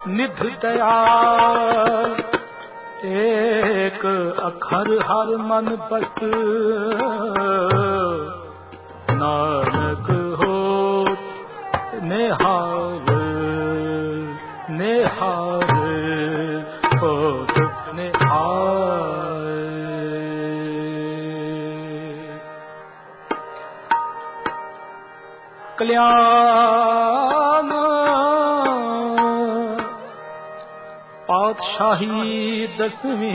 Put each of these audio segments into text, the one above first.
निधि दयाल एक अखर हर मन बस नानक हो निहार निहार हो निहार। कल्याण पातशाही दसवीं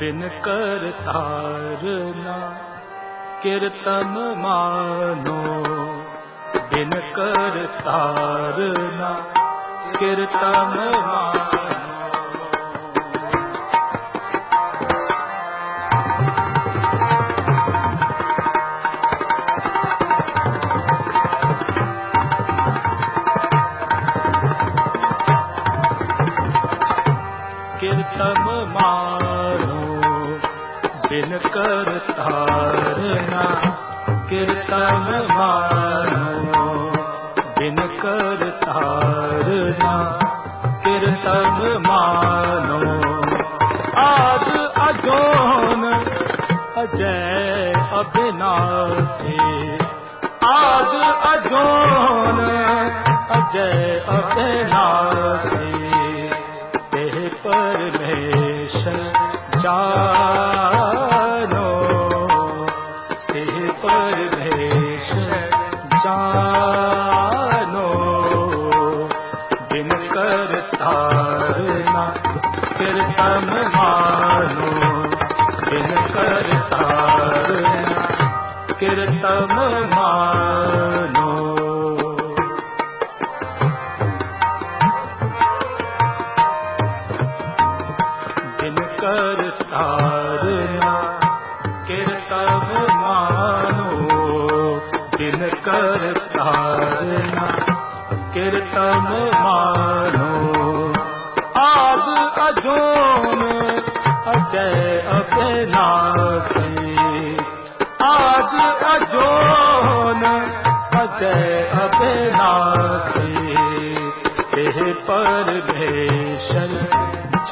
बिन कर तारना कीर्तन मानो बिन कर तारना कीर्तन मानो। कीर्तन मानो बिन कर तारना कीर्तन मानो बिन कर तारना कीर्तन मानो। आज अजोन अजय अविनाशी आज अजोन अजय अविनाशी परमेश्वर जानो ते परमेश्वर जानो बिन कर तारना कीर्तन मानो बिन कर तारना कीर्तन मानो। कर तारना कीर्तन मानो बिन कर तारना कीर्तन मानो। आज अजोन अजय अविनाशी आज अजोन अजय अविनाशी तेह परमेश्वर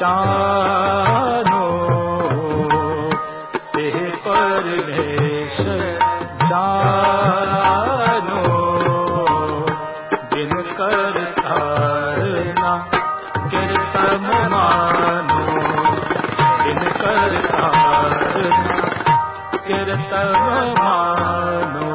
जानो तेह परमेश्वर जानो बिन कर तारना कीर्तन मानो बिन कर तारना कीर्तन मानो।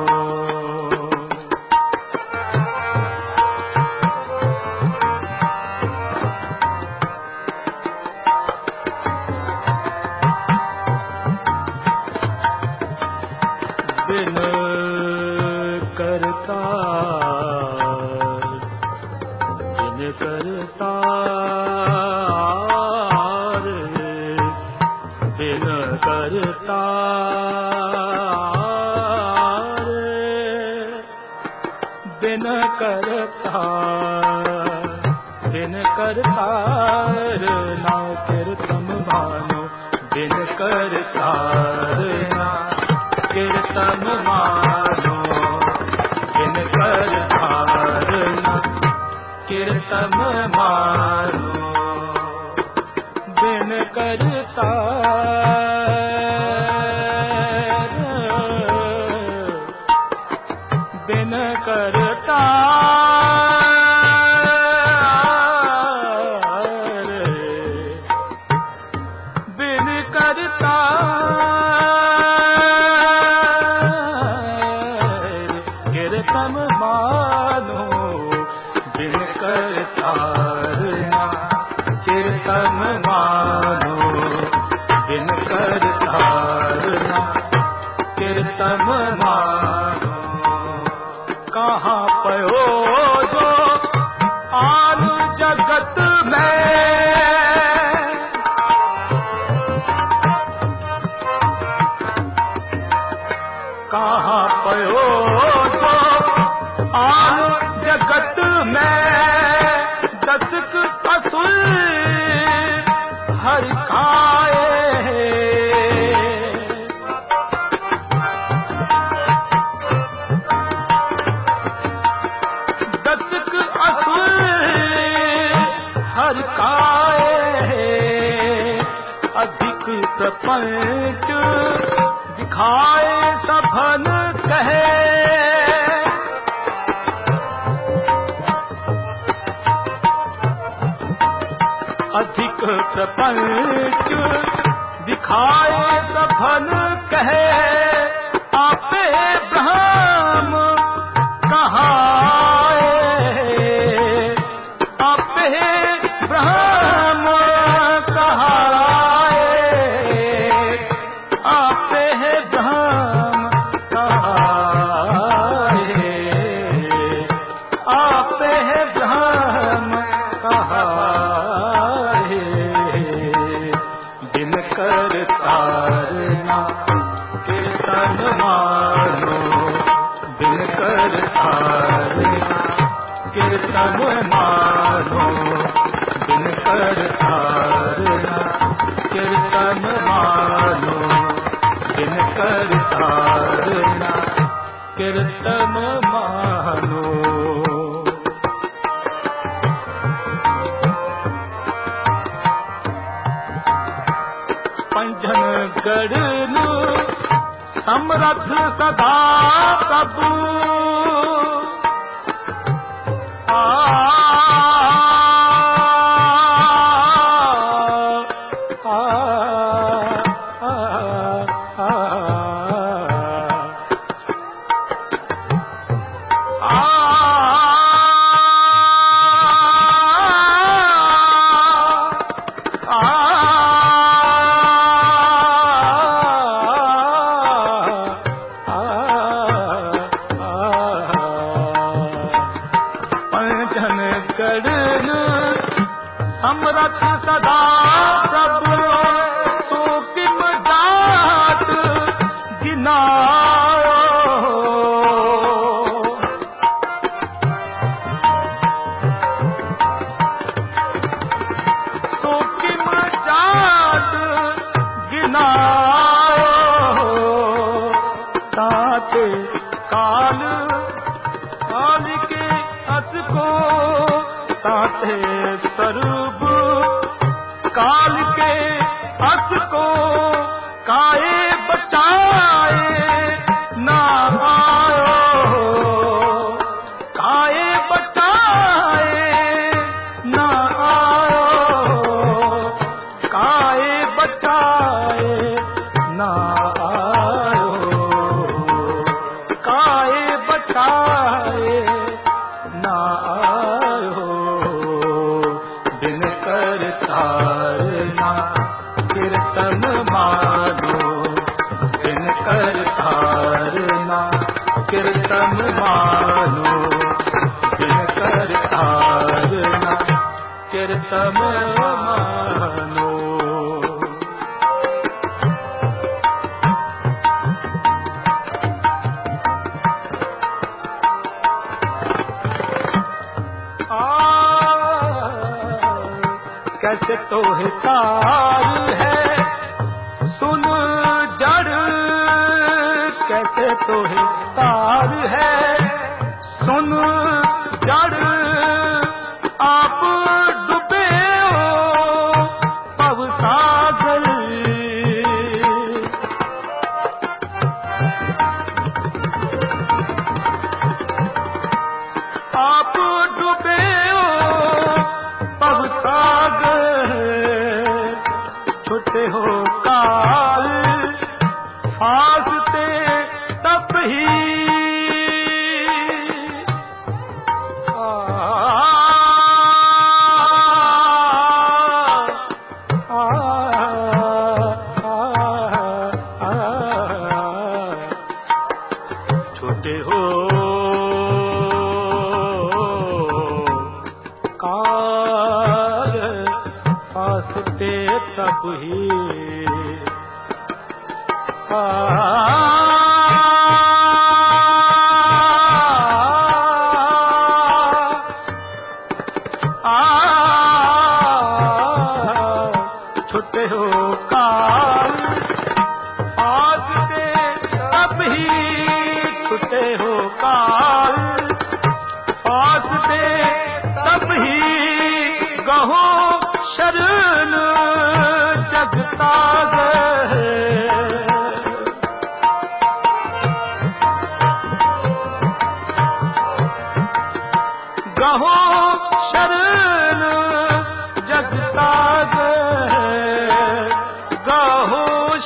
बिन करता बिन करता बिन करता बिन करता बिन करता ना कीर्तन मानो बिन करता ना कीर्तन मानो बिन कर तारना कीर्तन मानो बिन कर बिन कर बिन करता कीर्तन मानो बिन कर तारना कीर्तन मानो बिन कर तारना कीर्तन मानो। कहाँ पयो जो आन जगत में कहाँ पयो जो आन जगत में दसक असुर हर खाए अधिक प्रपंच दिखाए सभन कहे। अधिक प्रपंच दिखाए सभन कहे, आपे ब्रह्म कहाए। आपे ब्रह्म कहाए, आपे ब्रह्म कहाए, आपे ब्रह्म कहाए। दिन कर तारना कीर्तन मानो, दिन कर तारना कीर्तन मानो, दिन कर तारना कीर्तन मानो, दिन कर तारना कीर्तन मानो। पंजन गढ़ समरथ सदा प्रभु, समरथ सदा प्रभु, सो किम जात गिनायो। सो किम जात गिनायो, ताते काल काल के अस को, ताते सर्व काल के अस को, काए बचाए ना आयो। काए बचाए ना आयो, काए बचाए ना आयो, काए बचाए ना आयो। दिन कर तारना कीर्तन मानो, दिन कर तारना कीर्तन मानो, दिन कर तारना कीर्तन मानो। कैसे तो हितार है सुन जड़, कैसे तो हितार है सुन जड़। आप डूबे हो पव सागर, आप डूबे हो पव सागर। छुटे हो काल फासते तब ही, छुटे हो काल फासते तब ही।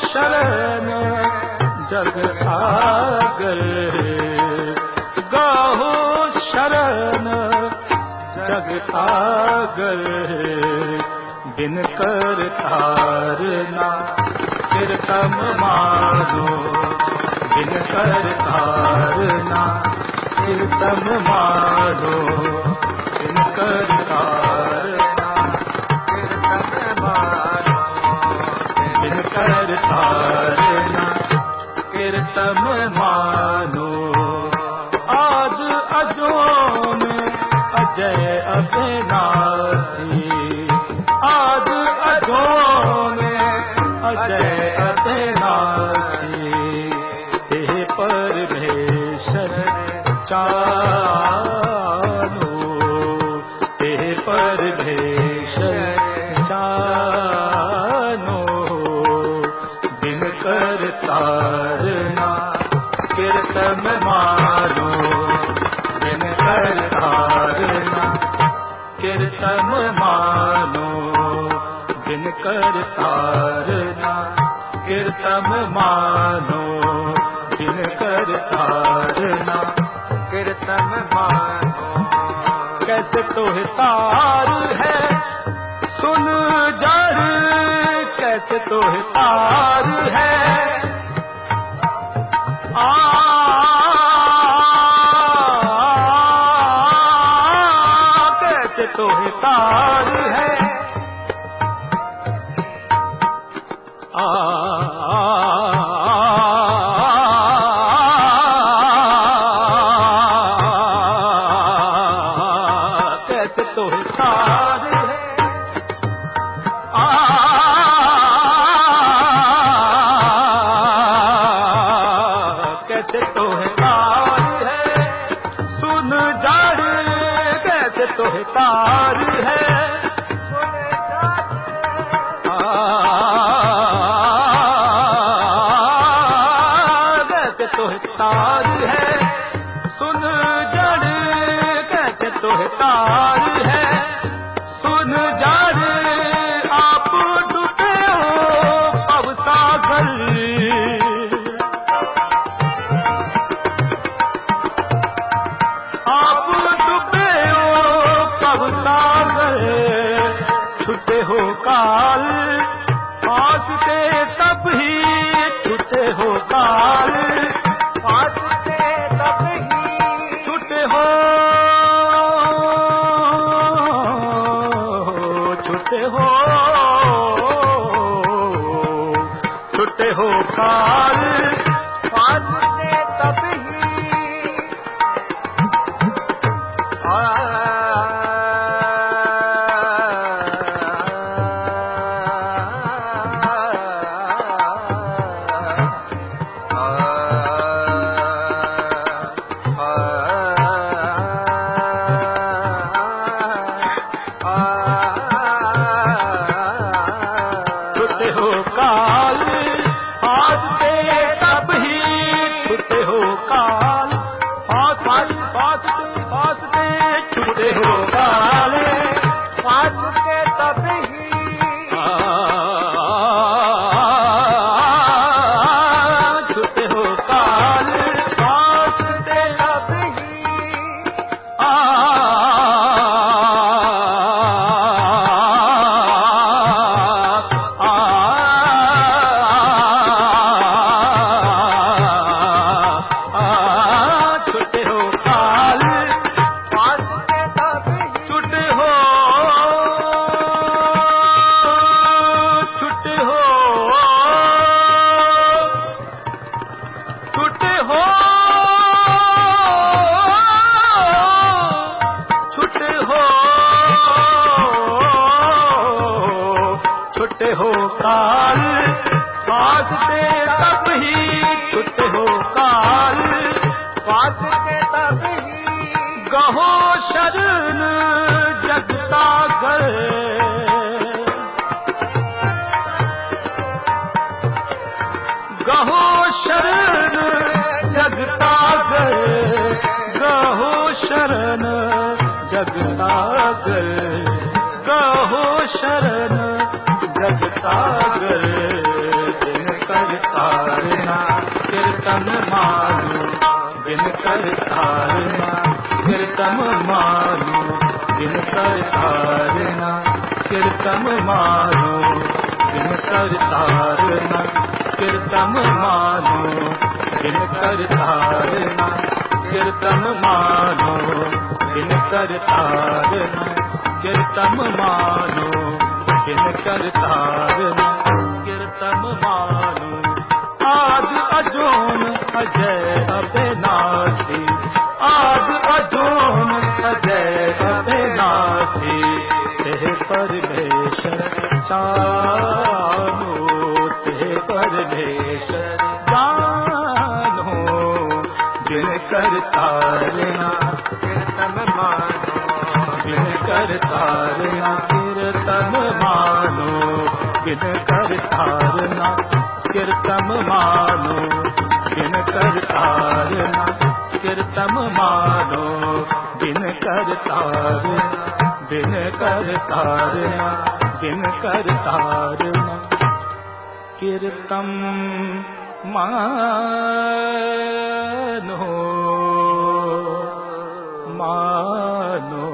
शरण जग आगर, गाहो शरण जग आगर, बिन कर तारना कीर्तन मानो, बिन कर तारना कीर्तन मानो, बिन कर तारना कीर्तन मानो, बिन कर तारना कीर्तन मानो। आज अजोन अजय अविनाशी, आज अजोन अजय अविनाशी, ते परमेश्वर जानो, ते परमेश्वर जानो, बिन कर तारना कीर्तन मानो, बिन कर तारना कीर्तन मानो, बिन कर तारना कीर्तन मानो, बिन कर तारना कीर्तन मानो। कैसे तोहे तार है सुन जड़, कैसे तोहे तार है कैसे तोहे तार है कैसे तोहे तार है कैसे तोहे तार है सुन जड़, कैसे तोहे तार है कैसे तोहे तार है सुन जड़, कैसे तोहे तार है सुन जड़। आप डूबे हो अब सागर, आप डूबे हो अब सागर, छूटे हो काल पास से तब ही छूटे हो काल पास से तब ही छूटे हो, छूटे हो, छूटे हो काल पास से तब ही छूटे हो काल आज से तब ही छूटे हो काल पास पास पास से छूटे हो काल पास से तब ही छूटे हो काल पास से तब ही छूटे हो काल पास से तब ही छूटे हो, छूटे हो, छूटे हो, छूटे हो, छूटे हो काल पास से तब ही छूटे हो काल पास से तब ही गहो शरण जगता कर, गहो शरण जगता कर, गहो शरण जगता कर, गहो शरण जगता कर, कीर्तन मानो बिन कर तारना, कीर्तन मानो बिन कर तारना, कीर्तन मानो बिन कर तारना, कीर्तन मानो बिन कर तारना, कीर्तन मानो बिन कर तारना, कीर्तन मानो बिन कर तारना, कीर्तन मानो। आदि अजोन अजय अविनाशी, आदि अजोन अजय अविनाशी, तेह परमेश्वर जानो, तेह परमेश्वर जानो, बिन कर तारना, कीर्तन मानो बिन कर तारना, कीर्तन मानो बिन कर तारना, कीर्तन मानो बिन कर तारना, कीर्तन मानो बिन कर तारना, बिन कर तारना, बिन कर तारना, कीर्तन मानो मानो।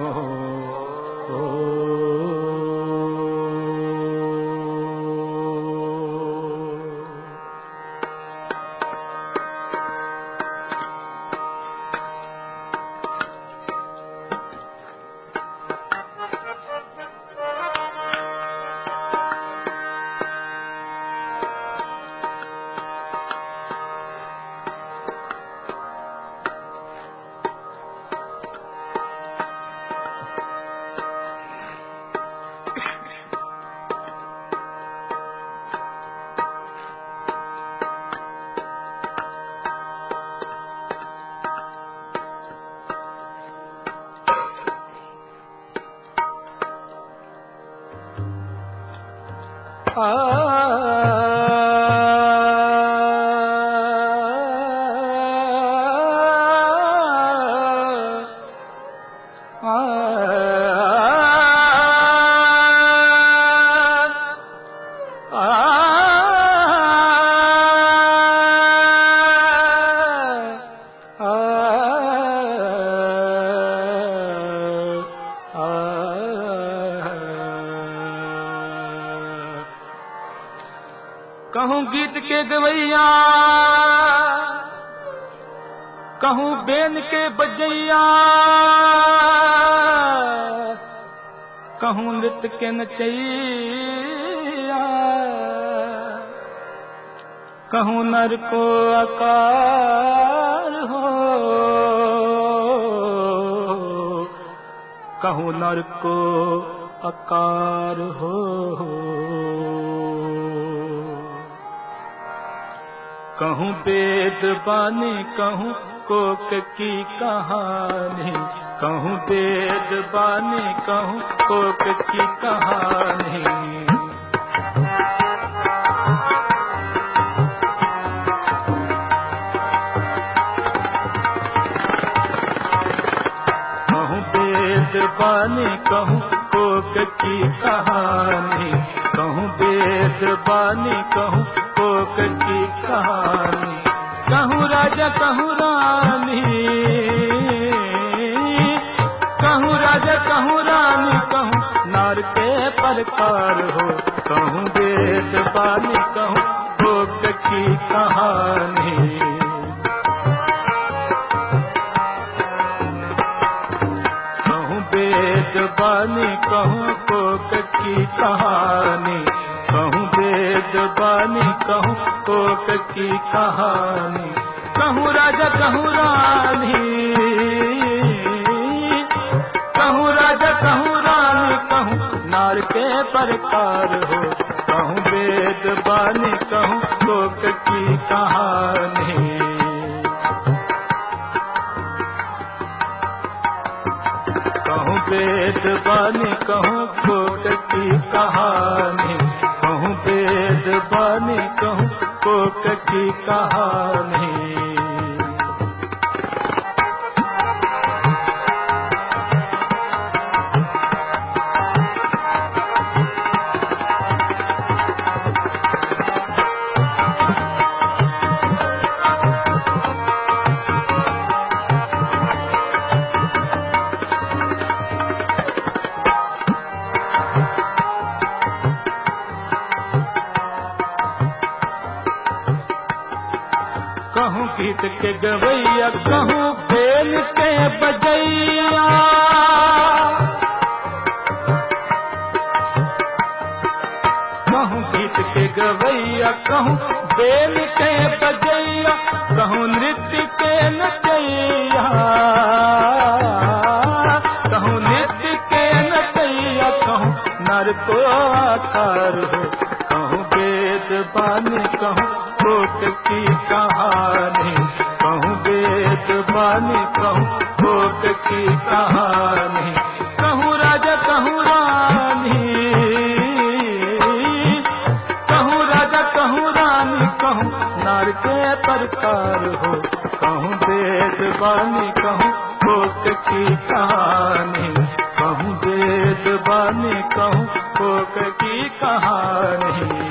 कहूँ गीत के गवैया, कहूँ बेन के बजैया, कहूँ नृत्य के नचैया, कहूँ नर को आकार हो, कहूँ नर को आकार हो। कहूँ वेद बानी, कहूँ कोक की कहानी, कहूँ वेद बानी, कहूँ कोक की कहानी। कहूँ वेद बानी, कहूँ कोक की कहानी, कहूँ वेद बानी, कहूँ कोक की कहानी। कहूँ राजा कहूँ रानी, कहूँ राजा कहूँ रानी, कहूँ नार के प्रकार हो। कहूँ वेद बानी, कहूँ कोक की कहानी। कहूँ वेद बानी, कहूँ कोक की कहानी, कहूँ वेद बानी, कहूँ कोक की कहानी। कहूँ राजा कहूँ रानी, कहूँ राजा कहूँ रानी, कहूँ नार के प्रकार हो। कहूँ वेद बानी, कहूँ कोक की कहानी। कहूँ वेद बानी, कहूँ कोक की कहानी, कहूँ वेद बानी, कहूँ कोक की कहानी। गीत के गवैया कहूँ बेल के बजैया, कहूँ गीत के गवैया कहूँ बेल के बजैया, कहूँ नृत्य के नचैया, कहूँ नृत्य के नचैया, कहूँ नर को आकार हो, कहूँ वेद बानी कहूँ कोट की कहानी, कहूँ वेद बानी कहूँ कोट की कहानी, कहूँ राजा कहूँ रानी, कहूँ राजा कहूँ रानी, कहूँ नार के प्रकार हो, कहूँ वेद बानी कहूँ कोट की कहानी, कहूँ वेद बानी कहूँ कोट की कहानी।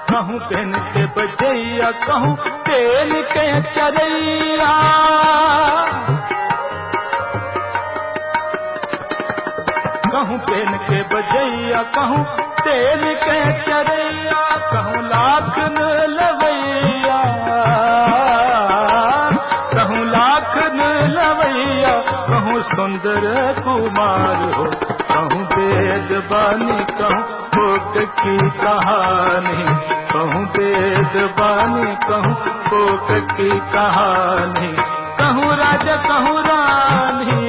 कहूँ पेन के बजैया कहूँ तेल के चरैया, कहूँ पेन के बजैया कहूँ तेल के चरैया, कहूँ लाख न लवैया, कहूँ लाख न लवैया, कहूँ सुंदर कुमार हो, कहूँ वेद बानी कहूँ कोट की कहानी, कहूँ वेद बानी कहूँ कोट की कहानी, कहूँ राजा कहूँ रानी,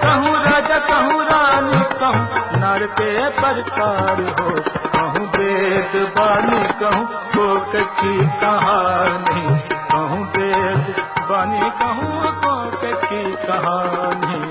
कहूँ राजा कहूँ रानी, कहूँ नर के प्रकार हो, कहूँ वेद बानी कहूँ कोट की कहानी, कहूँ वेद बानी कहूँ कोट की कहानी।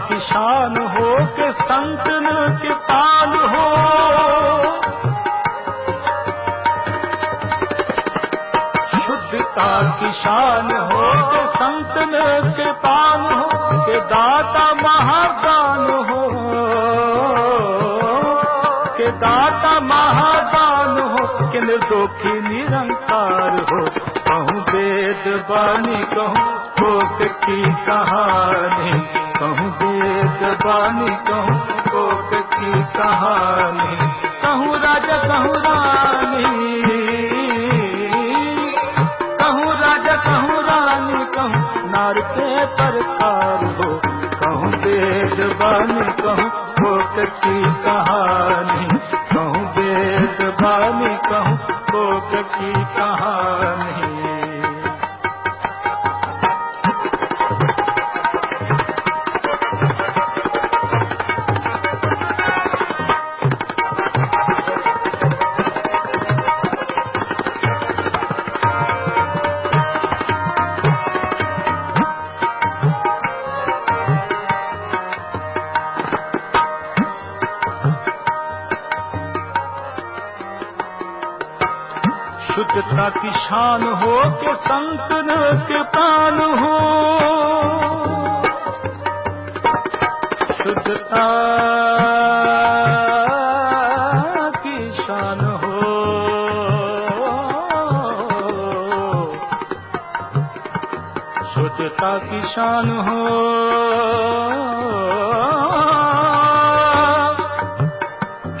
किसान हो के संतन के पाल हो, शुद्धता किसान हो के संतन के पाल हो, के दाता महादान हो, के दाता महादान हो, के निर्दोषी निरंकार हो, कहूँ वेद बानी कहूँ कोट की कहानी, कहूँ वेद बानी कहूँ कोट की कहानी, कहूँ राजा कहूँ रानी, कहूँ राजा कहूँ रानी, कहूँ नार के प्रकार हो, कहूँ वेद बानी कहूँ कोट की कहानी, कहूँ वेद बानी कहूँ कोट की कहानी। शुद्धता की शान हो के संतन के प्राण हो, शुद्धता की शान हो, शुद्धता की शान हो,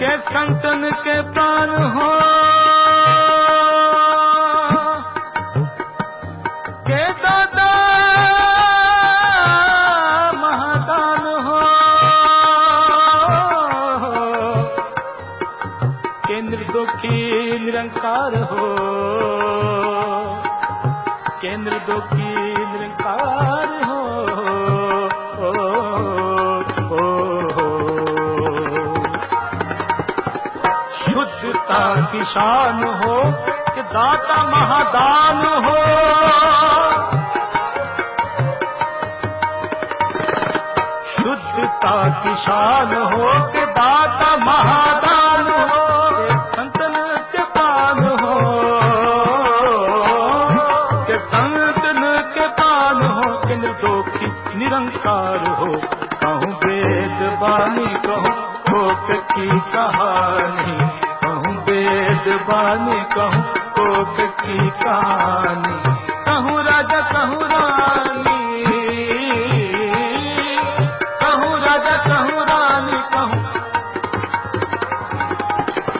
के संतन के प्राण हो, निरंकार हो, केंद्र दो की निरंकार हो, शुद्धता की शान हो कि दाता महादान हो, शुद्धता की शान हो के दाता महादान हो, संतन के पान हो के संतन के पान हो, के निर्दोषी निरंकार हो। कहूँ वेद वाणी कहूँ कोक की कहानी, कहूँ वेद वाणी कहूँ कोक की कहानी, कहूँ राजा कहूँ रानी, कहूँ राजा कहूँ रानी, कहूँ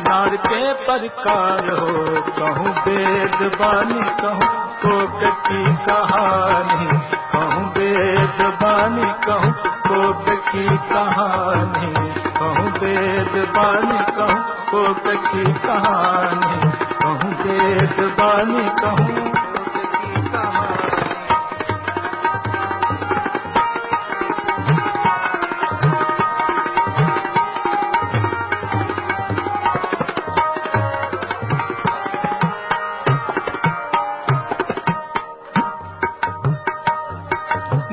नार के प्रकार हो। कहूँ वेद वाणी कहूँ कोक की कहानी, कहूँ वेद वाणी कहूँ कोक की कहानी, कहूँ वेद वाणी कहूँ कोक की कहानी, कहूँ वेद वाणी कहूँ कोक की कहानी।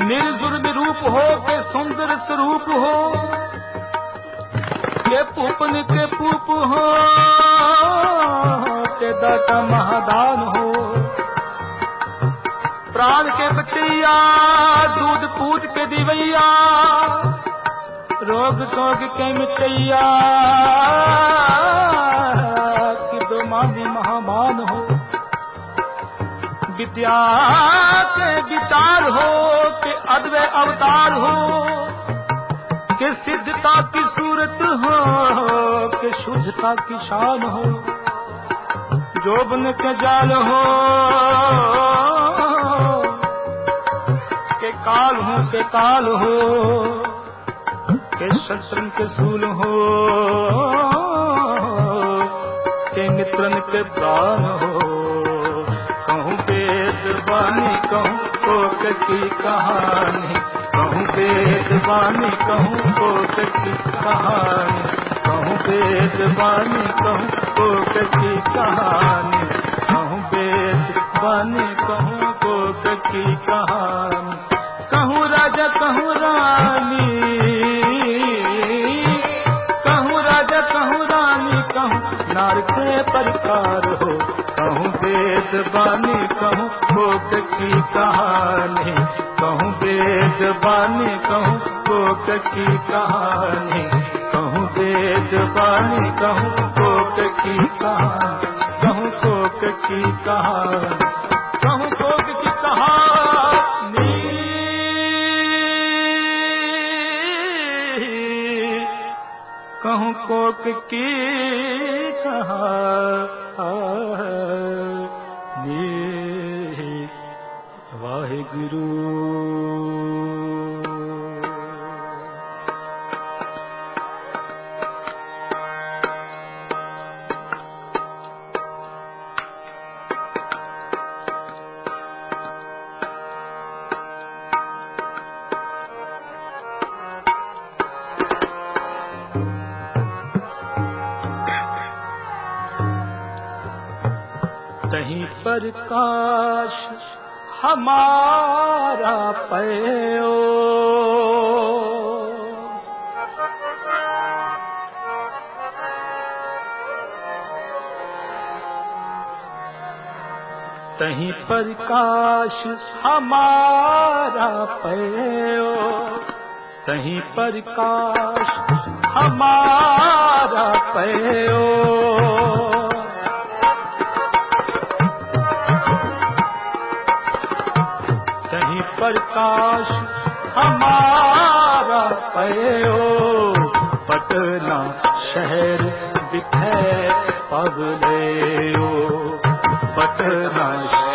निर्जुर निरूप हो के सुंदर स्वरूप हो, के पूपन के पूप हो के दाता महादान हो, प्राण के बचैया दूध पूत के दिवैया, रोग सोग के मिटैया कि बेमानी महामान हो, विद्या के विचार हो के अद्वै अवतार हो, के सिद्धता की सूरत हो के शुद्धता की शान हो, जोबन के जाल हो के काल हो के शस्त्रन के सूल हो के मित्रन के प्राण हो। कहूँ वेद वाणी कहूँ कोक की कहानी, कहूँ वेद वाणी कहूँ कोक की कहानी, कहूँ वेद वाणी कहूँ कोक की कहानी, कहूँ वेद वाणी कहूँ कोक की कहानी, कहूँ राजा कहूँ रानी, कहूँ राजा कहूँ रानी, कहूँ नार के प्रकार हो। कहूँ वेद वाणी कहूँ कोक की कहानी, कहूँ वेद वाणी कहूँ कोक की कहानी, कहूँ वेद वाणी कहूँ कोक की कहानी, कहूँ कोक की कहानी, कहूँ कोक की कहानी, कहूँ कोक की कहानी। वाहिगुरु। तहीं प्रकाश हमारा पयो, तहीं प्रकाश हमारा पयो, तहीं प्रकाश हमारा पयो, प्रकाश हमारा पयो, पटना शहर बिखै पवलयो, पटना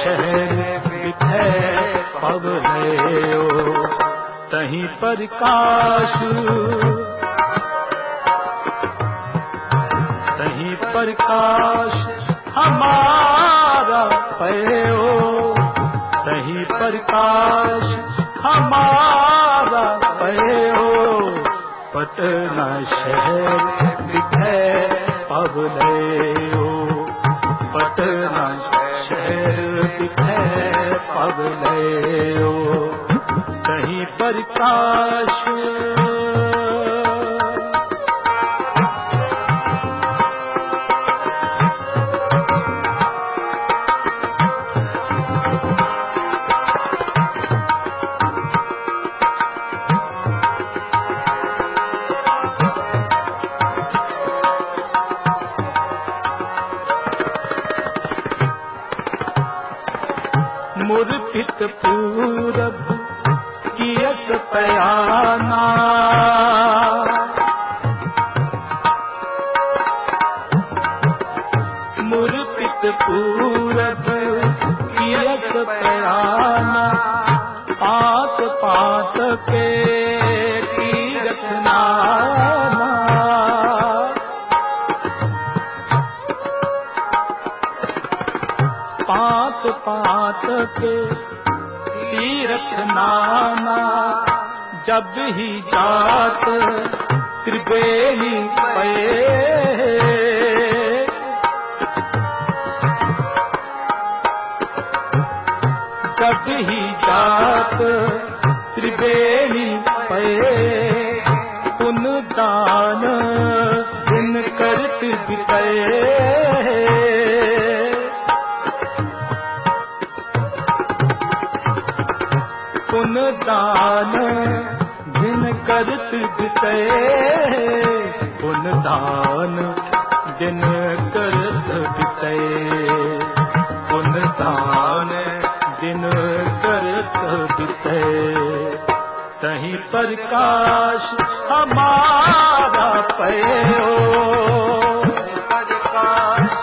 शहर बिखै पवलयो, तहीं प्रकाश, तहीं प्रकाश हमारा पयो, तहीं प्रकाश हमारा पयो, पटना शहर बिखै पवलयो, पटना पटना शहर दिखे पवलयो कहीं प्रकाश मूर्तित पूरब कियत पयाना मूर्तित पूरब कियत पयाना पात पात के तीरथ नाना पात पात के तीरथ नाना जब ही जात त्रिवेणी पे जब ही जात त्रिवेणी पे पुन दान दिन करत बिते पुन दान दिन करत बिते पुन दान दिन करत बिते पुन दान दिन करत बिते तहीं प्रकाश हमारा पयो प्रकाश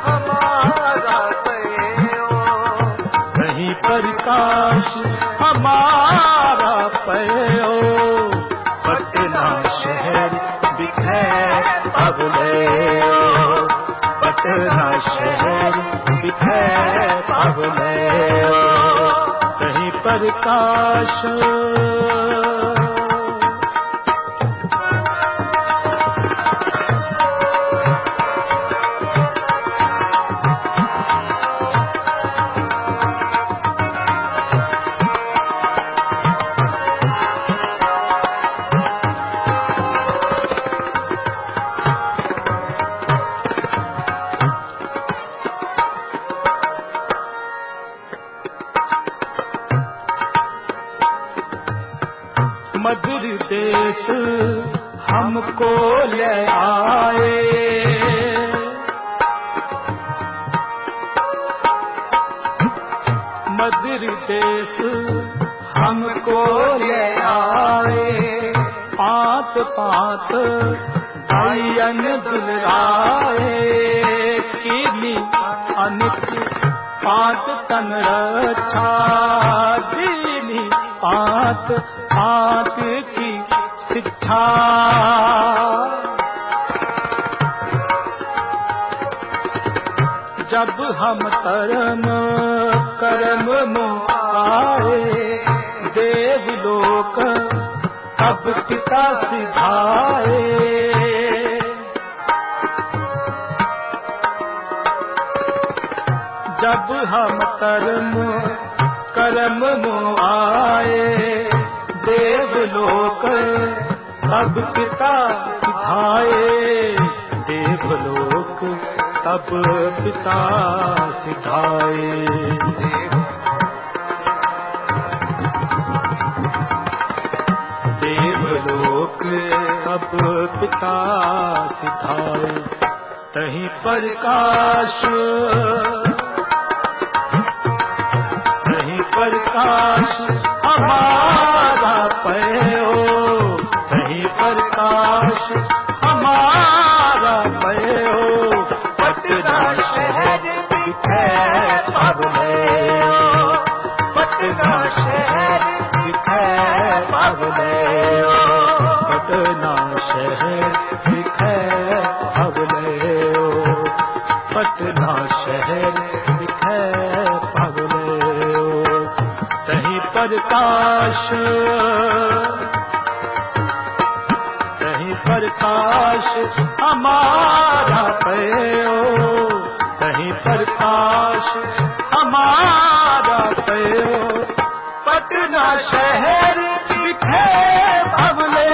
हमारा पयो तहीं प्रकाश हमारा पयो पटना शहर दिखे पवलयो पटना शहर दिखे पवलयो कहीं प्रकाश मधुर देश हमको ले आए मधुर देश हमको ले आए पात पात भाईयन दुलराए कीनी अनिक पात तन रक्षा दीनी पात पात की शिक्षा जब हम कर्म कर्म मुआए देवलोक तब पिता सिधाए जब हम कर्म कर्म मुआए देवलोक तब पिता सिधाए देवलोक तब पिता सिधाए देवलोक तब पिता सिधाए तहीं प्रकाश प्रकाश हमारा पयो तहीं प्रकाश हमारा पयो पटना शहर दिखे पवलयो पटना शहर दिखे पवलयो पटना शहर दिखे पवलयो पटना शहर दिखे पवलयो तहीं प्रकाश प्रकाश हमारा पयो तहीं प्रकाश हमारा भयो। पटना शहर बिखे भवले,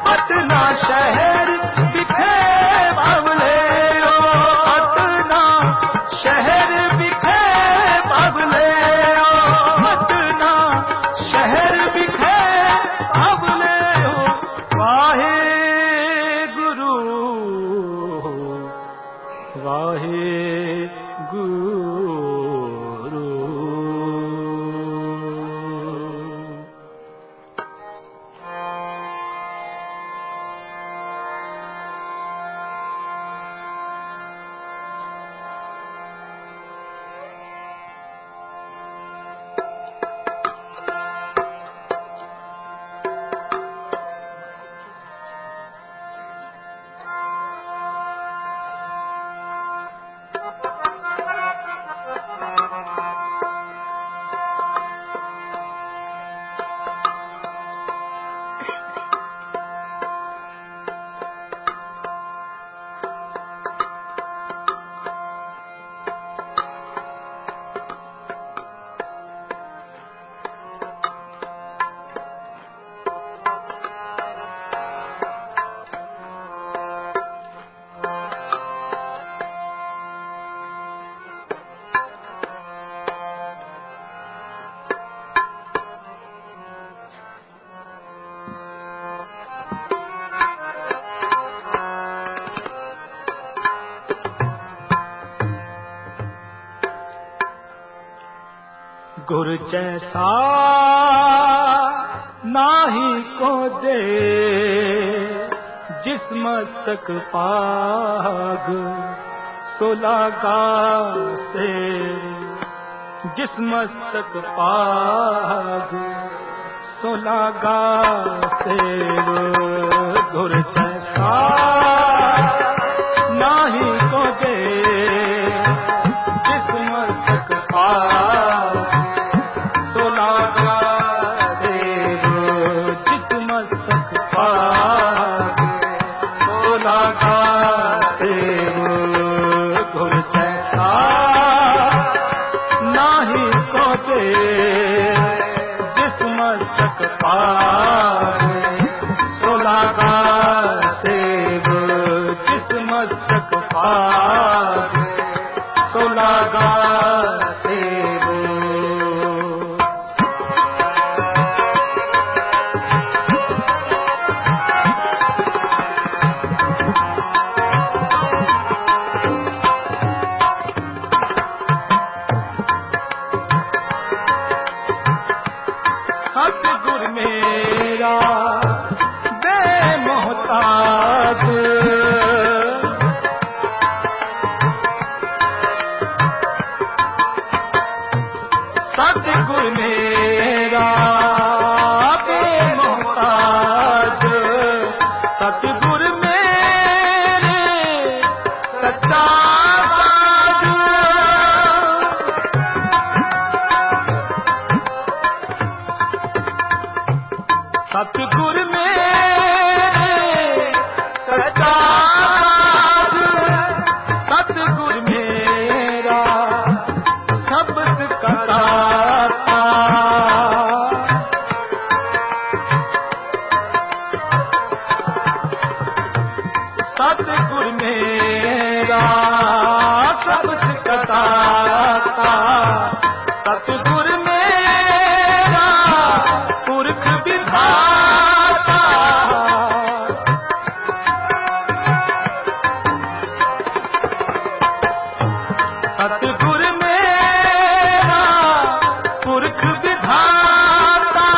पटना शहर बिखे भवले, पटना शहर बिखे भवले, पटना शहर बिखे भवले। वाहे गुरु वाहे गुरु। गुर जैसा नाही को दे, जिस मस्तक पाग सोलागा से, जिस मस्तक पाग सोलागा से। गुर जैसा नाही को दे, जिस मस्तक पाग सोलागा देव, जिस मस्तक पाग सोलागा देव। गुर जैसा नाही को दे, जिस मस्तक पाग सोलागा देव, जिस मस्तक पाग सोलागा देव। सतगुर मेरा बेमोहताज, सतगुर मेरा बेमोहताज, सतगुर मेरे सच्चा साज। सतगुर मेरे सच्चा साज, सतगुर मेरा शब्द कराता। सतगुर मेरा शब्द कराता, सतगुर मेरा पुरख विधाता। सतगुर मेरा पुरख विधाता,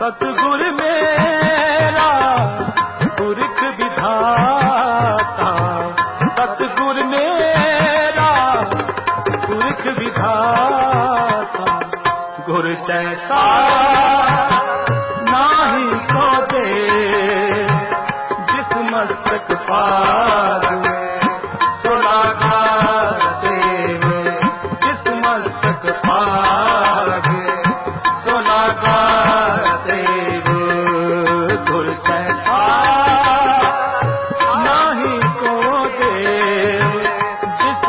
सतगुर मेरा पुरख विधाता, सतगुर मेरा पुरख विधाता। गुर जैसा नाही को दे, जिस मस्तक पाग सोलागा देव, जिस मस्तक पाग सोलागा देव। गुर जैसा नाही को दे, जिस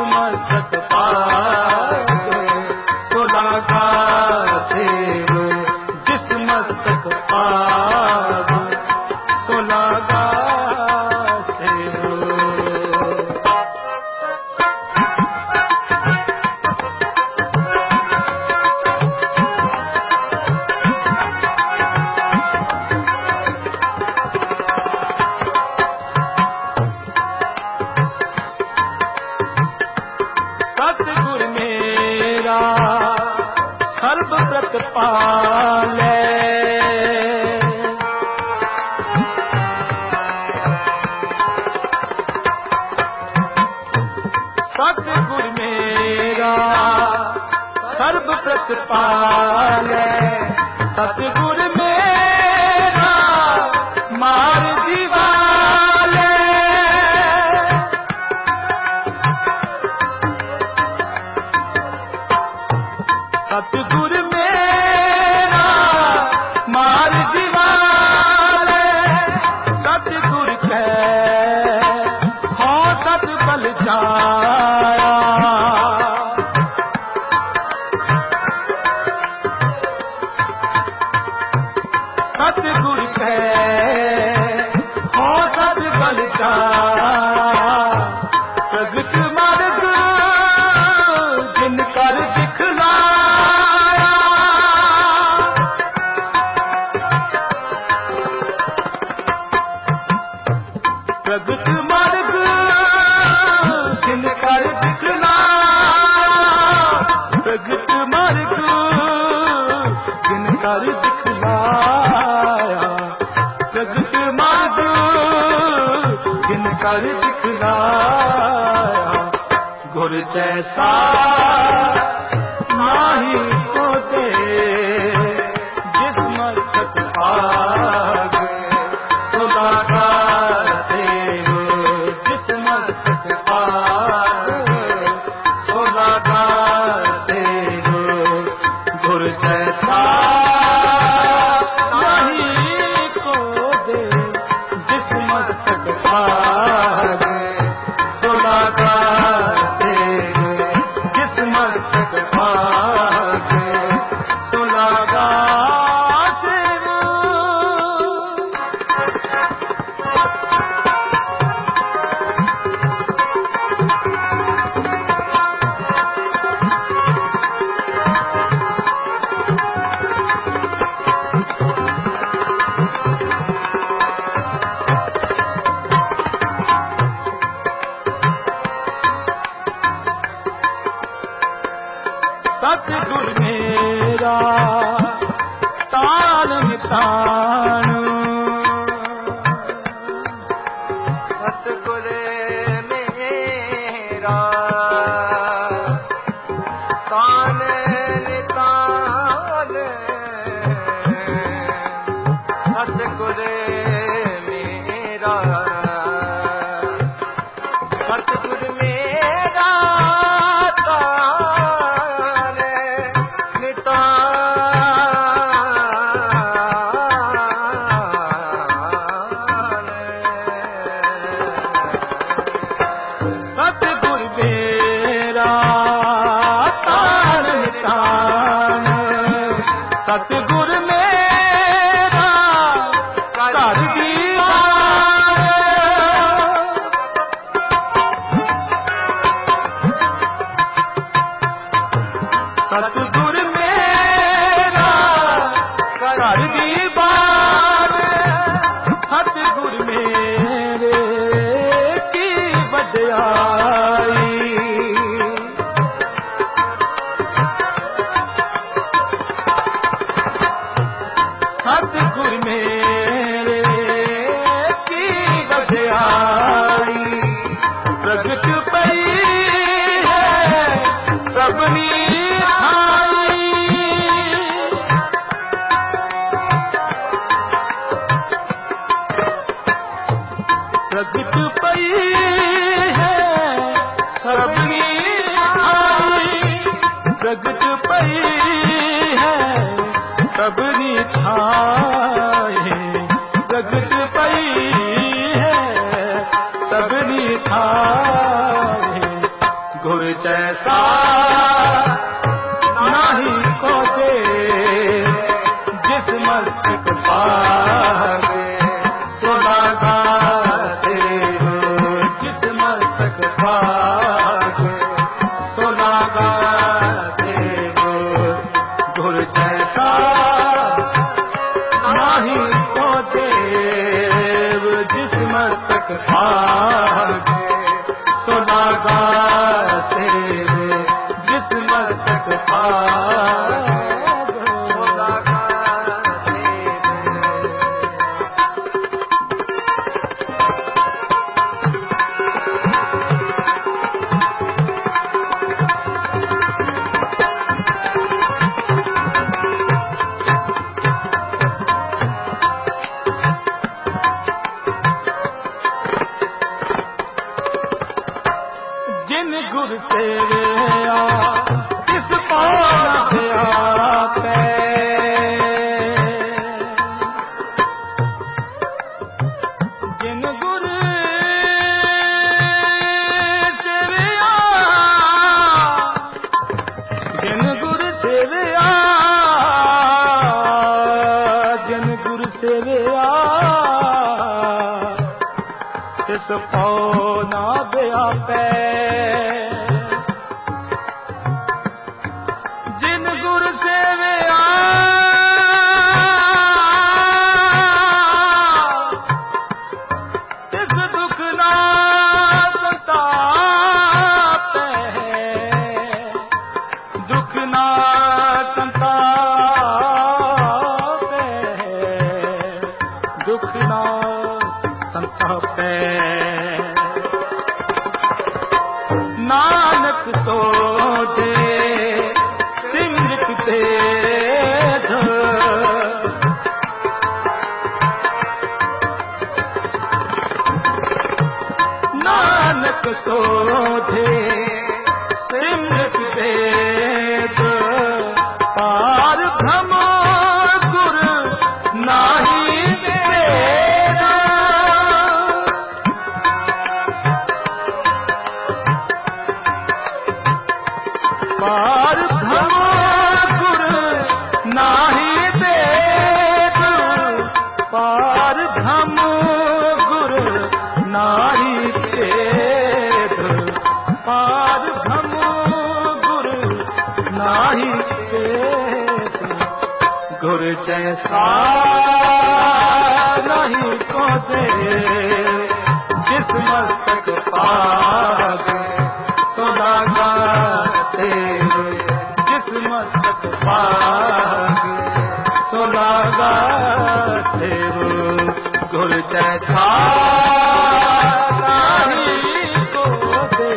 प्रतपाले सतगुर मेरा सर्व प्रतपाले सतगुर मेरा मार दीवाले सतगुर मेरा मार दीवाले सतगुर के हो सत बल जाया सतगुर के हो सत बल प्रगट मार्ग जिन कर दिखलाया प्रगट मार्ग जिन कर दिखलाया प्रगट मार्ग जिन कर दिखलाया प्रगट मार्ग जिन कर दिखलाया गुर जैसा नाही को दे जिस मस्तक पाग सुधाकार देव जिस मस्तक पाग सुधाकार देव गुर जैसा नहीं को दे जिस मस्तक पाग सुधाकार देव जिस मस्तक पाग सुधाकार देव सतगुर मेरा तान मितान सतगुर मेरा तान नितान सतगुर मेरा सतगुर मेरा तान नितान सतगुर मेरा तान नितान सतगुर मेरा कर दीवान सतगुर मेरा कर दीवान सतगुर मेरे की बड़ाई सतगुर मेरे की बड़ाई प्रगट पई है सबनी आई प्रगट पई है सबनी आई प्रगट पई है सबनी थाए प्रगट पई है सबनी थाए गुर जैसा नाही को दे जिस मस्तक पाग सुधाकार देव जिस मस्तक पाग सुधाकार देव गुर जैसा नाही को देव जिस मस्तक पाग सुधाकार देव जिस मस्तक पाग इस पार आपे जिन गुर सेविया जिन गुर सेविया जिन गुर सेविया तिस पाओ ना व्यापै जिन गुर सेविया तिस दुख ना संतापै दुख ना संतापै दुख ना संतापै नानक तो दे सिमरत तेज नानक तो दे सिमरत तेज पार भ्रम गुर नाही वेद पार भ्रम गुर नाही वेद पार भ्रम गुर नाही वेद पार भ्रम गुर नाही वेद गुर जैसा नहीं को दे जिस मस्तक पाग सोदागा जिस मस्तक पाग सोदागा गुर जैसा नहीं को दे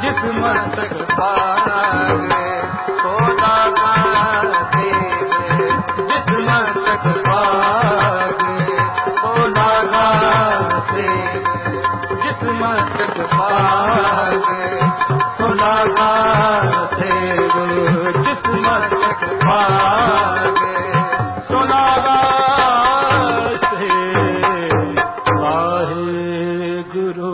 जिस मस्तक पाग सोदागा जिस मस्तक पाग सोदागा जिस मस्तक पाग सोदागा जिस मस्तक पाग सोदागा वाहेगुरु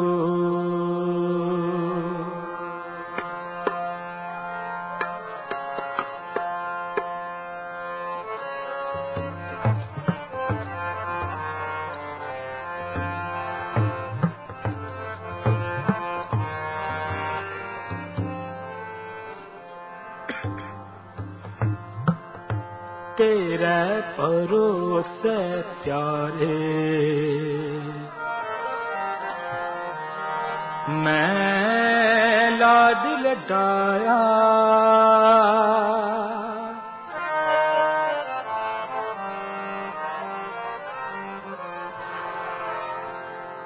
तेरे परोसे प्यारे मैं लाड लडाया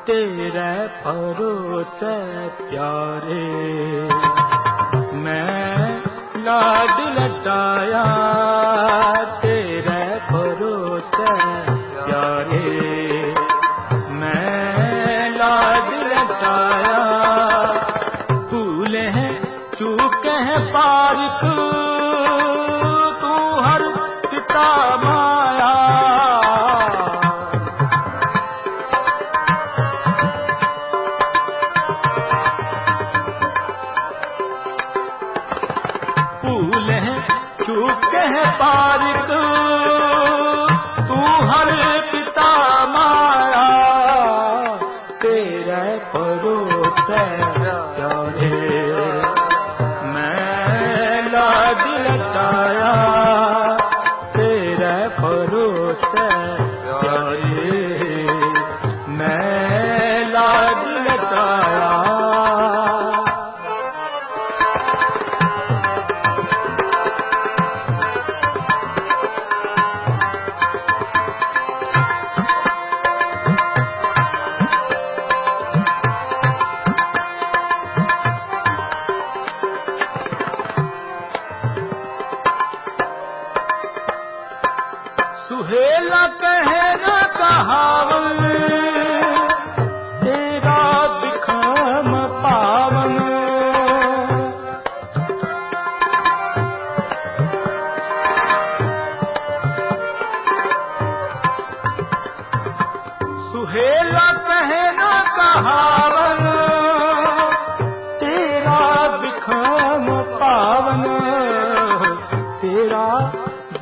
तेरे परोसे प्यारे मैं लाड लटाया तेरे भरोसे प्यारे मैं लाड लटाया भूले हैं चूके हैं पारिक तू हर पिता माया भूले हैं चूके हैं पारिक तू हर पिता माया तेरे भरोसे प्यारे मैं लाड लटाया तेरे भरोसे प्यारे मैं लाड लटाया सुहेला कहे न कहावन तेरा बिखम पावन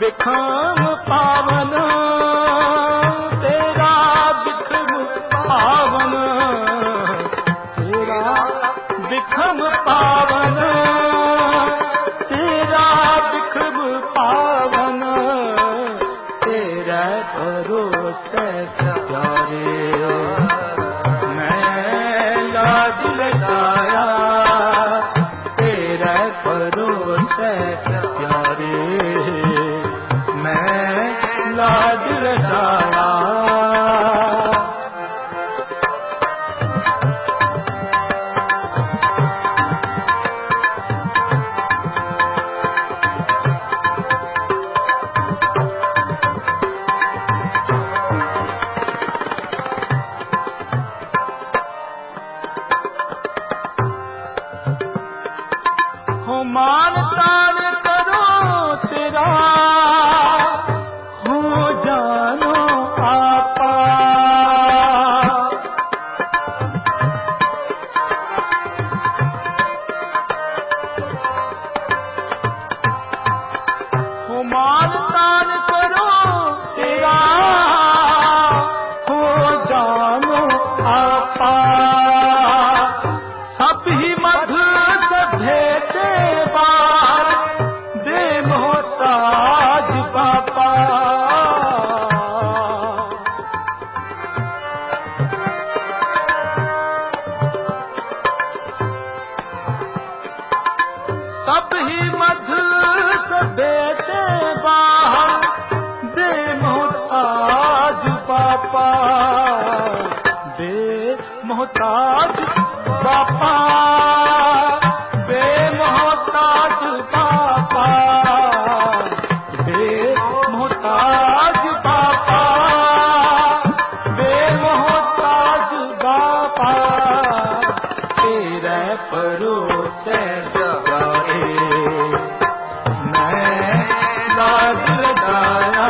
बिखम पावन तेरा बिखम पावन तेरा बिखम पावन तेरा बिखम पावन तेरा भरोसे प्यारे मैं लाज लगाया तेरा भरोसे प्यारे मैं लाज लगाया मान तान करो तेरा हो जानो आपा हो मान तान करो तेरा हो जानो आपा सब ही मधु भेटे बार दे मोहताज बापा सब ही मधुर बेटे बाहर दे मोहताज बापा दे मोहताज बापा बेमोहताज बापा बेमोहताज बापा बेमोहताज बापा तेरे परोसे जाए मैं लाज लगाया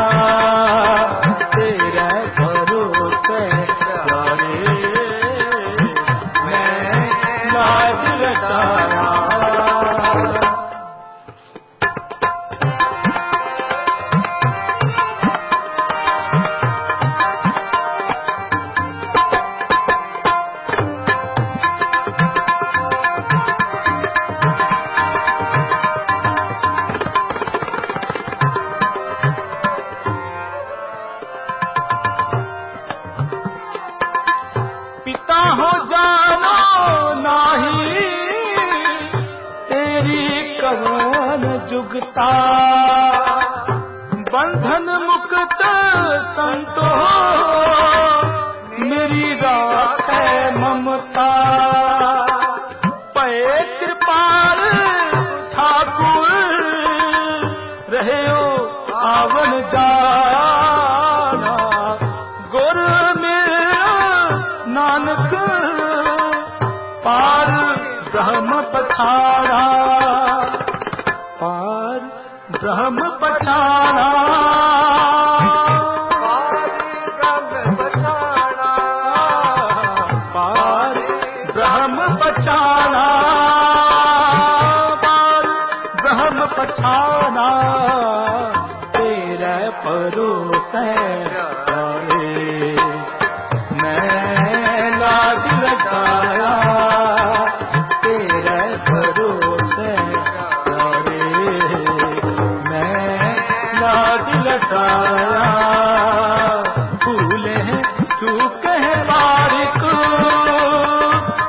तेरे भरोसे जाए मैं लाज लगाया पिता हो जानो नाही तेरी कवन जुगता बंधन मुक्त संतो मेरी राखे ममता पए कृपाल ठाकुर रहे हो आवन जाना गुर नानक पार ब्रह्म पछाड़ा पार ब्रह्म पछाड़ा पार ब्रह्म पछाड़ा पार ब्रह्म पछाड़ा तेरे परोसे लाज लगाया तेरे भरोसे मैं लाज लगाया भूले चूके बारिक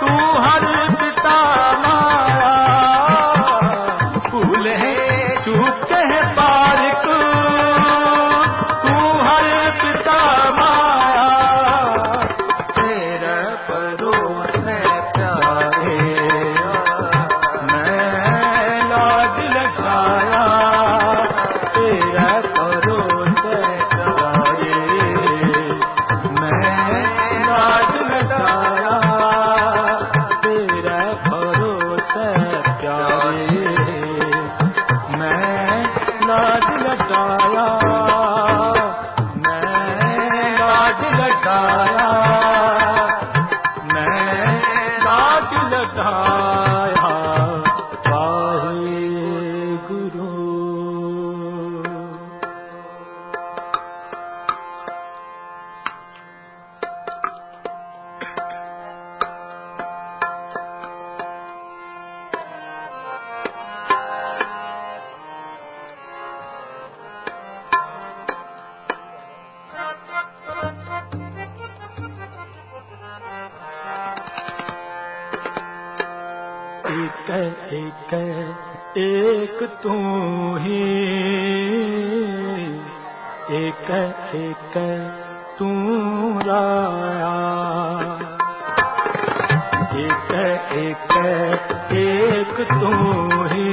तू हर पिता माया भूले चूके बारिक तू हर पिता माया एक तू ही, एक एक तू राया, एक एक एक तू ही,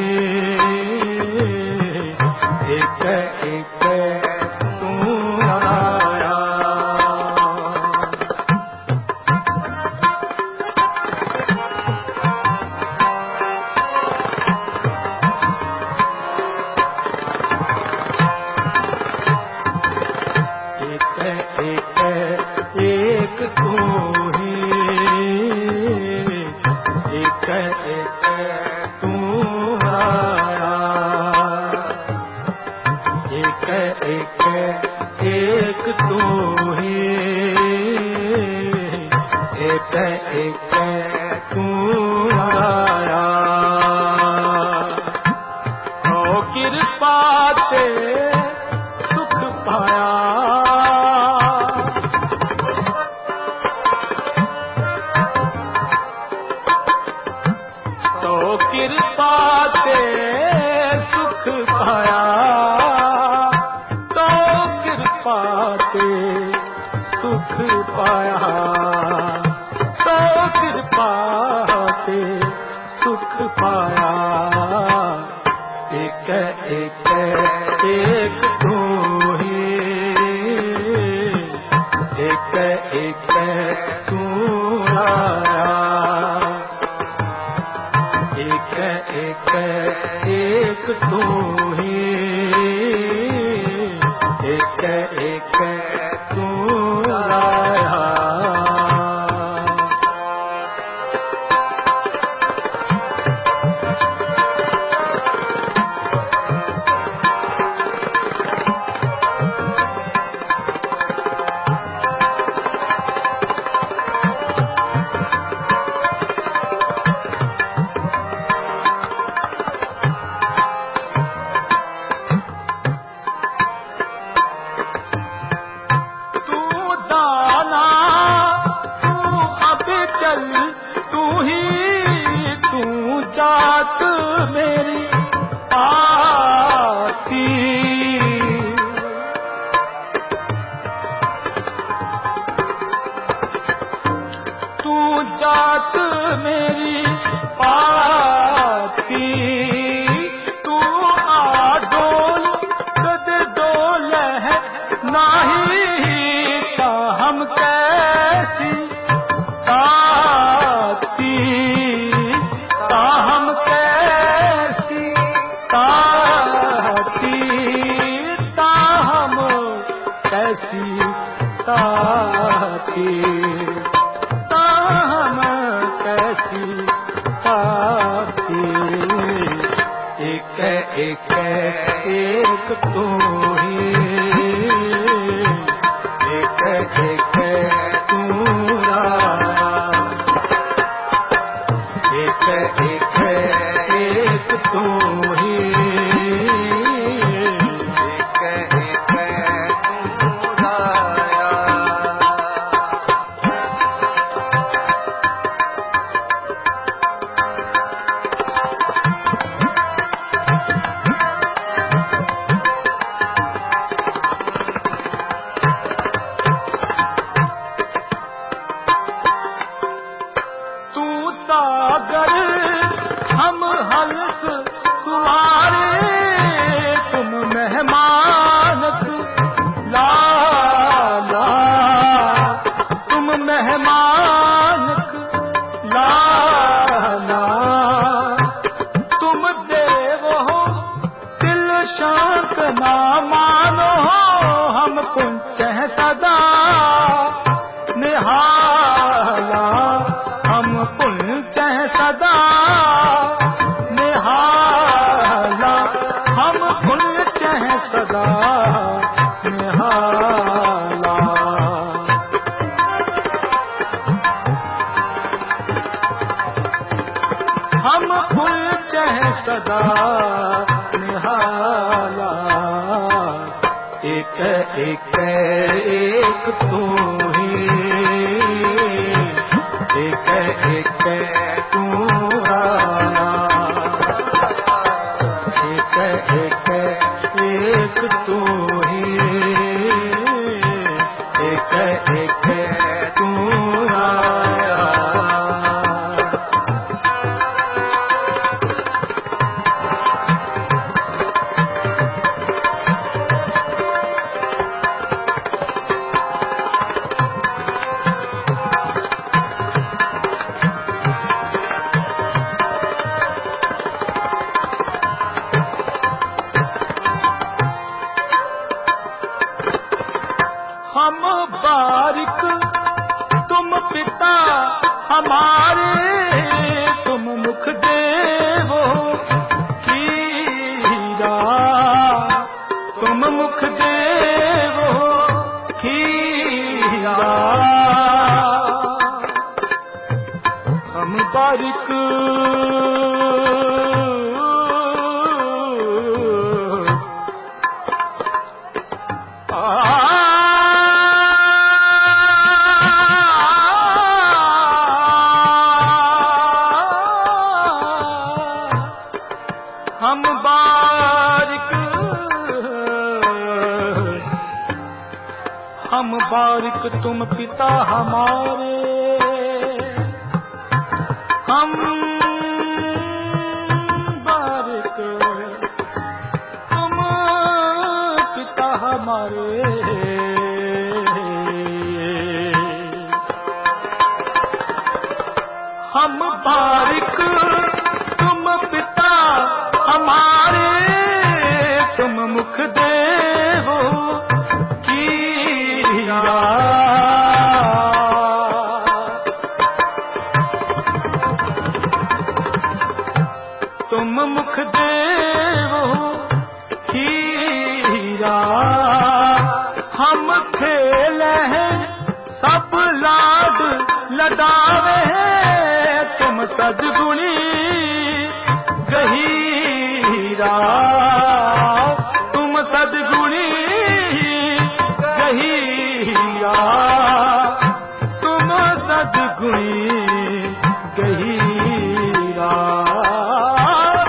एक एक तू राया। एक तू ही, एक एक तू आया, एक एक एक तू ही, एक एक तू आया। तो कृपा ते सुख पाया, कृपा ते सुख पाया, तो कृपा ते सुख पाया, तो कृपा ते सुख पाया। एक एक एक तू ही, एक एक तू आया, एक एक एक तू ही, एक एक तू आया। तू ही तू जात मेरी आती, तू जात मेरी पाती, तू आडोल कद डोल है नाही, का हम कैसी ताती, ताहम कैसी ताती, ताहम कैसी ताती, ताहम कैसी ताती। एक एक एक तू ही, एक एक तू एक एक एक तू ही, एक एक तू आया। तू सागर हम हंस तुम्हारे, तुम मेहमान लाला, तुम मेहमान लाला, तुम देव हो दिल शांत ना मानो, हम पुंच हैं सदा निहाला, हम पुंच हैं सदा निहाला, हम पुंच हैं सदा निहाला। हम पुंच हैं सदा निहाला। एक एक एक तू ही, एक एक तू आया, हम बारिक तुम पिता हमारे, हम बारिक तुम पिता हमारे। हम बारिक तुम पिता हमारे, तुम मुख देवो की हीरा। तुम मुख देवो हीरा, हम खेले हैं सब लाड लडावे हैं, तुम सद्गुणी गहीरा। तुम सद्गुणी गहीरा, तुम सद्गुणी गहीरा,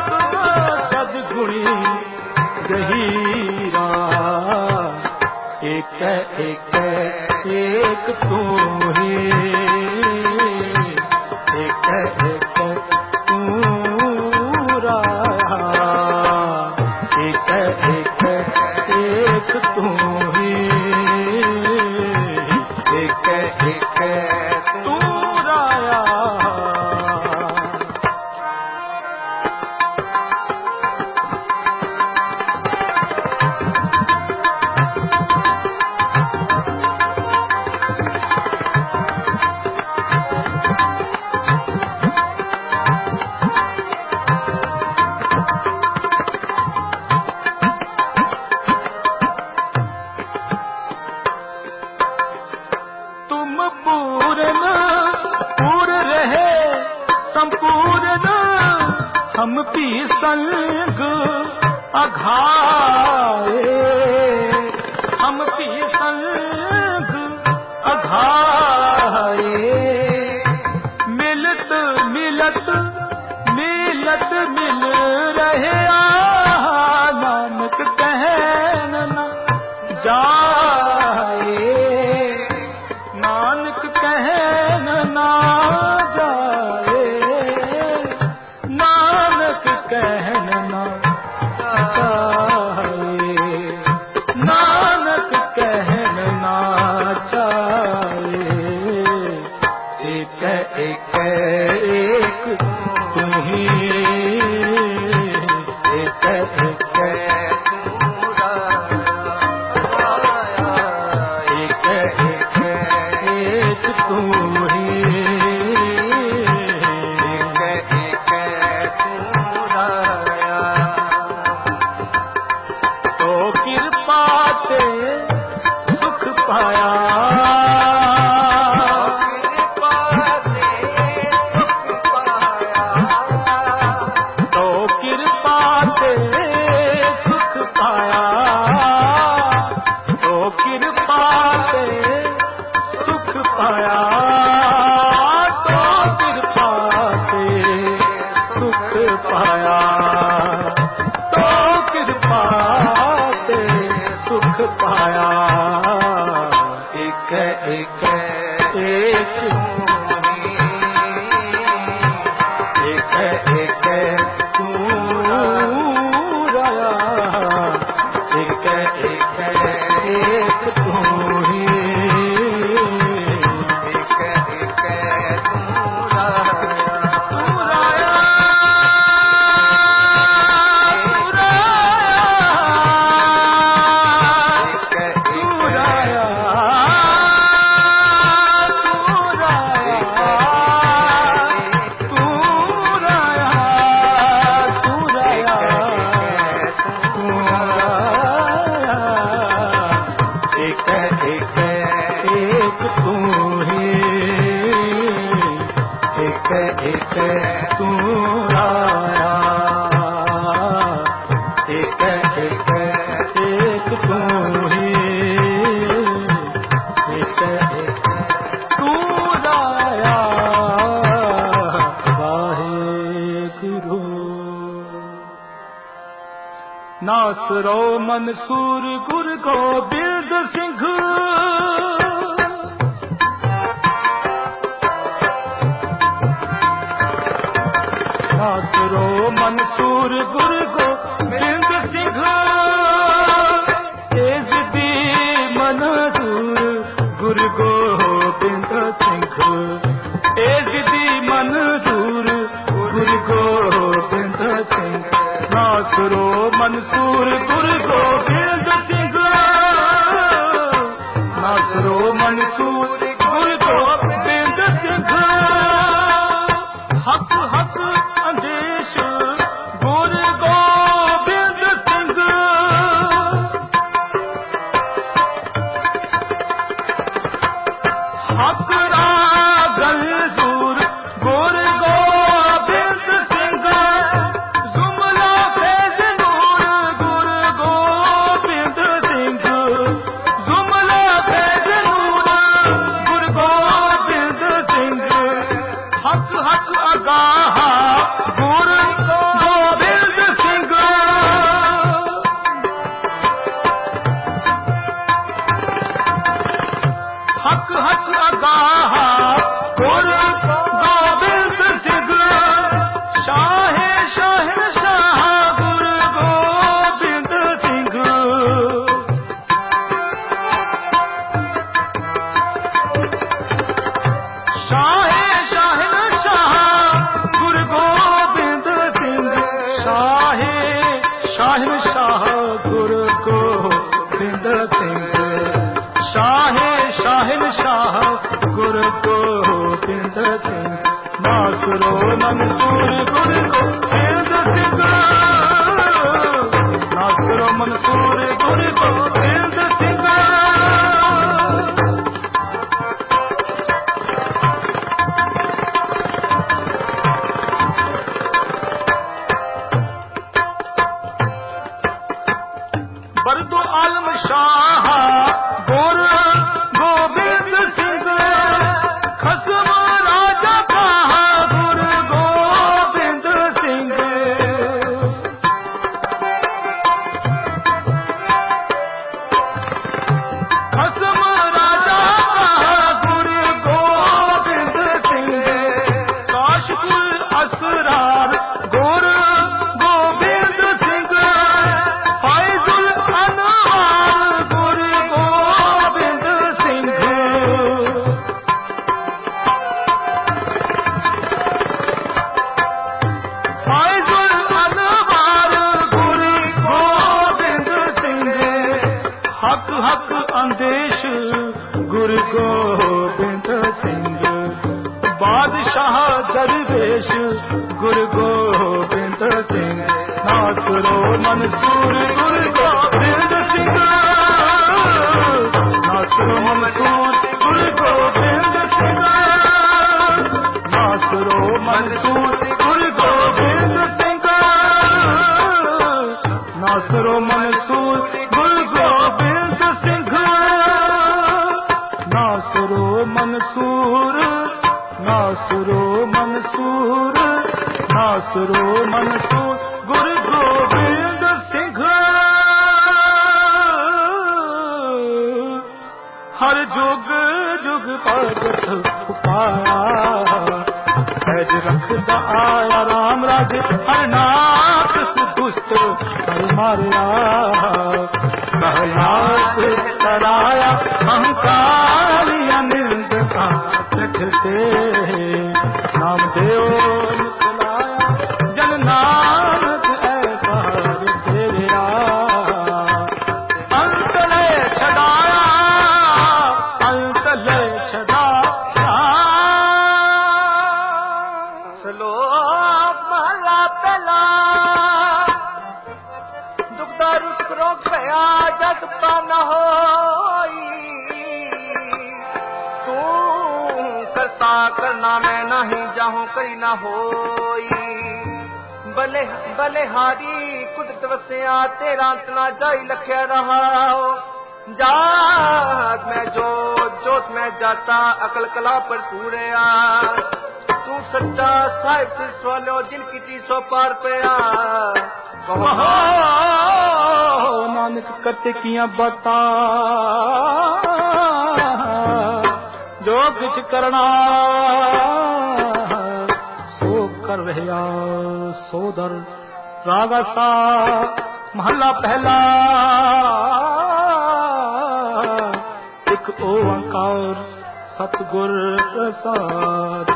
तुम सद्गुणी गहीरा। एक एक एक तुम ही, एक एक तू राया, एक एक एक तुम ही, एक एक तू राया। तुम पूर्ण पूर्ण रहे संपूर्ण, हम भी संग अघाए, हम भी संग अघाए। मिलत मिलत मिलत मिल रहे, नानक कहन न जाए, नानक कहन ना जाए, नानक कहन ना जाए, नानक कहन ना जाए। नासरो मंसूर गुरु गोबिंद सिंह नासरो मंसूर गुरु गोबिंद सिंह तेज दी मंसूर गुरु गोबिंद सिंह तेज दी मंसूर गुरु गोबिंद सिंह नासरो मंसूर गुरु गोबिंद सिंह नासरो मंसूर गुरु गोबिंद सिंह हक हक अंदेश गुरु गोबिंद सिंह हक रागल सूर गुरु गोबिंद सिंह जुमला फैज नूर गुरु गोबिंद सिंह जुमला फैज नूर गुरु गोबिंद सिंह हक हक अगाह गुरु गोबिंद सिंह हक हक अगाह गुरु गोबिंद सिंह शाहे शाहिर शाह गुरु गोबिंद सिंह शाहे शाहिर शाह गुरु गोबिंद सिंह शाहे शाहिर शाह गुरु गोबिंद सिंह शाहे शाहिर शाह गुरु गोबिंद सिंह नासरो मंसूर गुरु गोबिंद सिंह नासरो मंसूर गुरु गोबिंद सिंह बरदो आलम शाह गुरु गोबिंद सिंह खसम राजा पाह गुरु गोबिंद सिंह खसम राजा पाह गुरु गोबिंद सिंह काशफुल असरार गुरु गोबिंद सिंह फैजुल अनवार गुरु गोबिंद सिंह फैजुल अनवार गुरु गोबिंद सिंह हक हक अंदेश गुरु गोबिंद सिंह बादशाह दरवेश गुरु गोबिंद सिंह नासरो मंसूर गुरु गोबिंद सिंह नासरो मंसूर गुरु गोबिंद सिंह नासरो मंसूर गुरु गोबिंद सिंह नासरो मंसूर गुरु गोबिंद सिंह नासरो मंसूर नासरो मंसूर नासरो मंसूर गुरु गोबिंद सिंह हर जुग जुग भगत उपाया पैज रखदा आया राम राज हर नाथ दुष्ट हर मारिया कहलास तराया अहंकारी अनिंद का रखते नाम देव निकलाया जन नानक ऐसा तेरा अंतले छड़ाया अंतले छड़ाया श्लोक महला पहला दुखदा रुख रोग भया जग का न होई तू करता करना मैं नहीं जाहूं करी न होई भले भले हारी कुदरत वसिया तेरा अंतना जाई लख्या रहा जात में जोत में जाता अकल कला पर पूरे तू सच्चा साहिब से सवालो जिनकी 300 पार पे नानक करते किया बता जो कुछ करना सो कर रहा सोदर। रागा सा महला पहला एक ओंकार सतगुर प्रसाद।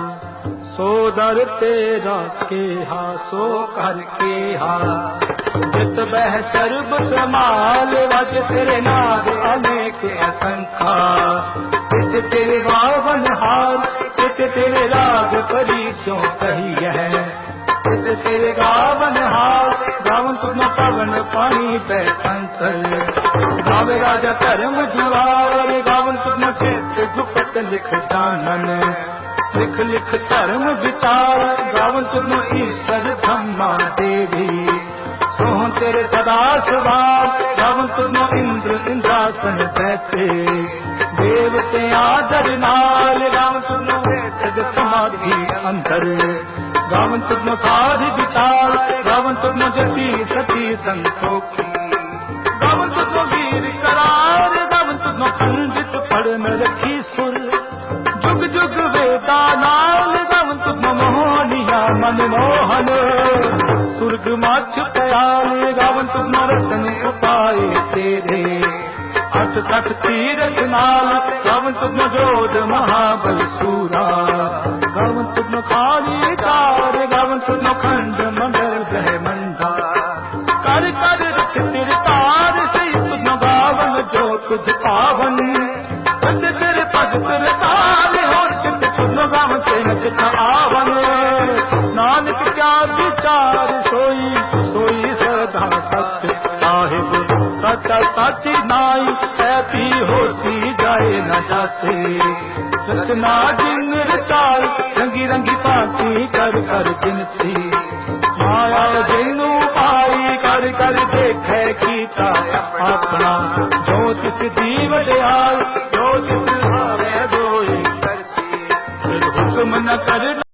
सोदर तेरा केहा सो कर केहा जित बह सर्ब समाल वज तेरे नाद अनेक असंखा। तित तेरे वावन हार तित तेरे राग परी स्यों कही है। तित तेरे गावन हार गावन तुम पवन पानी बैसंतर। गावे राजा धर्म जुआर गावन तुम चित गुप्त लिख जानन। लिख लिख धर्म विचार गावन तुम ईश्वर ब्रह्मा देवी। सोह तेरे सदा सवार गावन तुम इंद्र इंद्रासन बैठे। देवते आदर नाल गावन तुम सद समाधि अंदर। गावन तुम साधि विचार गावन तुम जति सती संतोखी। गावन तुम वीर करार गावन तुम पंडित पढ़ न रखी सुर। जुग जुग वेदा नाल गावन तुम मोहनिया मनमोहन। सुर्ग माछ पयाल गावन तुम रतन उपाय तेरे। अठ सठ तीरथ नाल गावन तुम जोध महाबल सूरा। गावन तुम खाली कार गावन तुम खंड मंडल ग्रह मंडा। कर कर रख तिरतार से तुम गावन जो कुछ पावन। तेरे भगत रताल और तुम गावन से नचत आवन। नानक क्या विचार सोई सोई सदा सच साहिब। सचा सच नाई ऐसी होती जाए न जाते। रचना जिन रचाई रंगी रंगी भांति कर कर जिनसी। माया जिनु पाई कर कर देखे कीता अपना। जो तिस जीव दयाल जो तिस भावे दोई करसी। हुक्म न कर